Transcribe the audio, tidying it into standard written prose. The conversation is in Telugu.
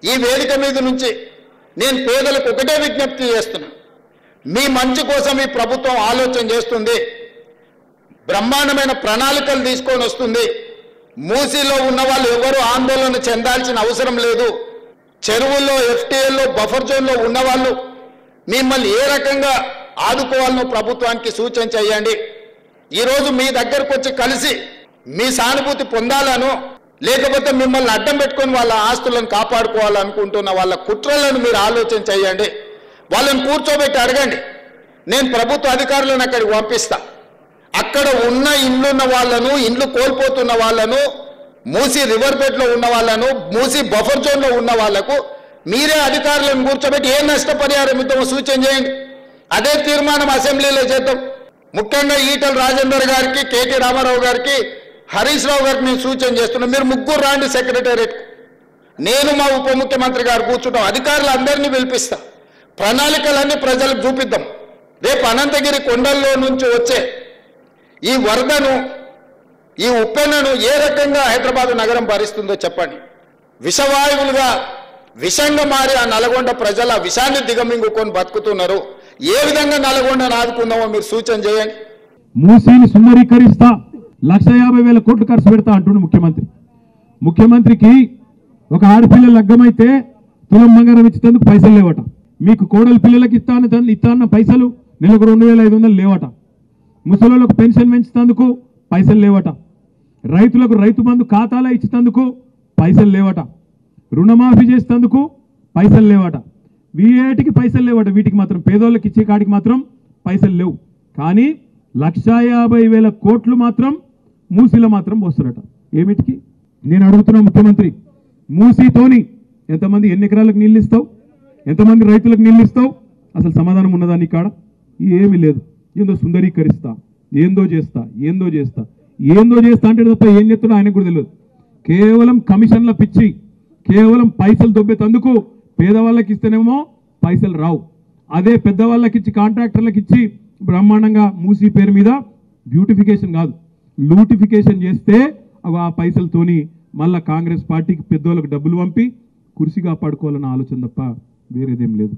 ఈ వేదిక మీద నుంచి నేను పేదలకు ఒకటే విజ్ఞప్తి చేస్తున్నా, మీ మంచి కోసం ఈ ప్రభుత్వం ఆలోచన చేస్తుంది, బ్రహ్మాండమైన ప్రణాళికలు తీసుకొని వస్తుంది. మూసీలో ఉన్న వాళ్ళు ఎవరు ఆందోళన చెందాల్సిన అవసరం లేదు. చెరువుల్లో, ఎఫ్టీఎల్లో, బఫర్ జోన్లో ఉన్న వాళ్ళు మిమ్మల్ని ఏ రకంగా ఆదుకోవాలనో ప్రభుత్వానికి సూచన చేయండి. ఈరోజు మీ దగ్గరకు వచ్చి కలిసి మీ సానుభూతి పొందాలను, లేకపోతే మిమ్మల్ని అడ్డం పెట్టుకొని వాళ్ళ ఆస్తులను కాపాడుకోవాలనుకుంటున్న వాళ్ళ కుట్రలను మీరు ఆలోచన చేయండి. వాళ్ళని కూర్చోబెట్టి అడగండి. నేను ప్రభుత్వ అధికారులను అక్కడికి పంపిస్తా. అక్కడ ఉన్న ఇండ్లున్న వాళ్ళను, ఇండ్లు కోల్పోతున్న వాళ్ళను, మూసీ రివర్ బెడ్లో ఉన్న వాళ్ళను, మూసీ బఫర్ జోన్లో ఉన్న వాళ్లకు మీరే అధికారులను కూర్చోబెట్టి ఏ నష్టపరిహారం ఇద్దామో సూచన చేయండి. అదే తీర్మానం అసెంబ్లీలో చేద్దాం. ముఖ్యంగా ఈటల రాజేందర్ గారికి, కేటీ రామారావు గారికి, హరీష్ రావు గారికి నేను సూచన చేస్తున్నాను. మీరు ముగ్గురు రాండి సెక్రటేరియట్. నేను మా ఉప ముఖ్యమంత్రి గారు కూర్చుంటాం. అధికారులు అందరినీ పిలిపిస్తా. ప్రణాళికలన్నీ ప్రజలకు చూపిద్దాం. రేపు అనంతగిరి కొండల్లో నుంచి వచ్చే ఈ వరదను, ఈ ఉప్పెనను ఏ రకంగా హైదరాబాద్ నగరం భరిస్తుందో చెప్పండి. విషవాయువులుగా విషంగా మారి ఆ నల్గొండ ప్రజల విషాన్ని దిగమింగుకొని బతుకుతున్నారు. ఏ విధంగా నల్గొండను ఆదుకుందామో మీరు సూచన చేయండి. మూసీని సుందరీకరిస్తా, 1,50,000 కోట్లు ఖర్చు పెడతా అంటుండు ముఖ్యమంత్రి. ముఖ్యమంత్రికి ఒక ఆడపిల్ల లగ్గమైతే తులం బంగారం ఇచ్చేందుకు పైసలు లేవట. మీకు కోడలు పిల్లలకి ఇస్తాన్న పైసలు నెలకు 2,500 లేవట. ముసలోళ్ళకు పెన్షన్ పెంచుతందుకు పైసలు లేవట. రైతులకు రైతు బంధు ఖాతాలో ఇచ్చేందుకు పైసలు లేవట. రుణమాఫీ చేసేందుకు పైసలు లేవట. వీటికి పైసలు లేవట. వీటికి మాత్రం పేదోళ్ళకి ఇచ్చే కాడికి మాత్రం పైసలు లేవు. కానీ 1,50,000 కోట్లు మాత్రం మూసీలో మాత్రం పోస్తారట. ఏమిటికి? నేను అడుగుతున్నా ముఖ్యమంత్రి, మూసీతోని ఎంతమంది ఎన్ని ఎకరాలకు నీళ్ళు ఇస్తావు? ఎంతమంది రైతులకు నీళ్ళు ఇస్తావు? అసలు సమాధానం ఉన్నదా నీ కాడ? ఏమీ లేదు. ఏందో సుందరీకరిస్తా, ఏందో చేస్తా, ఏందో చేస్తా, ఏందో చేస్తా అంటే తప్ప ఏం చేస్తున్నా ఆయనకు కూడా తెలియదు. కేవలం కమిషన్ల పిచ్చి, కేవలం పైసలు దొబ్బేతందుకు. పేదవాళ్ళకి ఇస్తేనేమో పైసలు రావు. అదే పెద్దవాళ్ళకి ఇచ్చి, కాంట్రాక్టర్లకు ఇచ్చి బ్రహ్మాండంగా మూసీ పేరు మీద బ్యూటిఫికేషన్ కాదు, లూటిఫికేషన్ చేస్తే ఆ పైసలతోని మళ్ళా కాంగ్రెస్ పార్టీకి పెద్దోళ్ళకి డబ్బులు పంపి కుర్చీ కాపాడుకోవాలన్న ఆలోచన తప్ప వేరేదేం లేదు.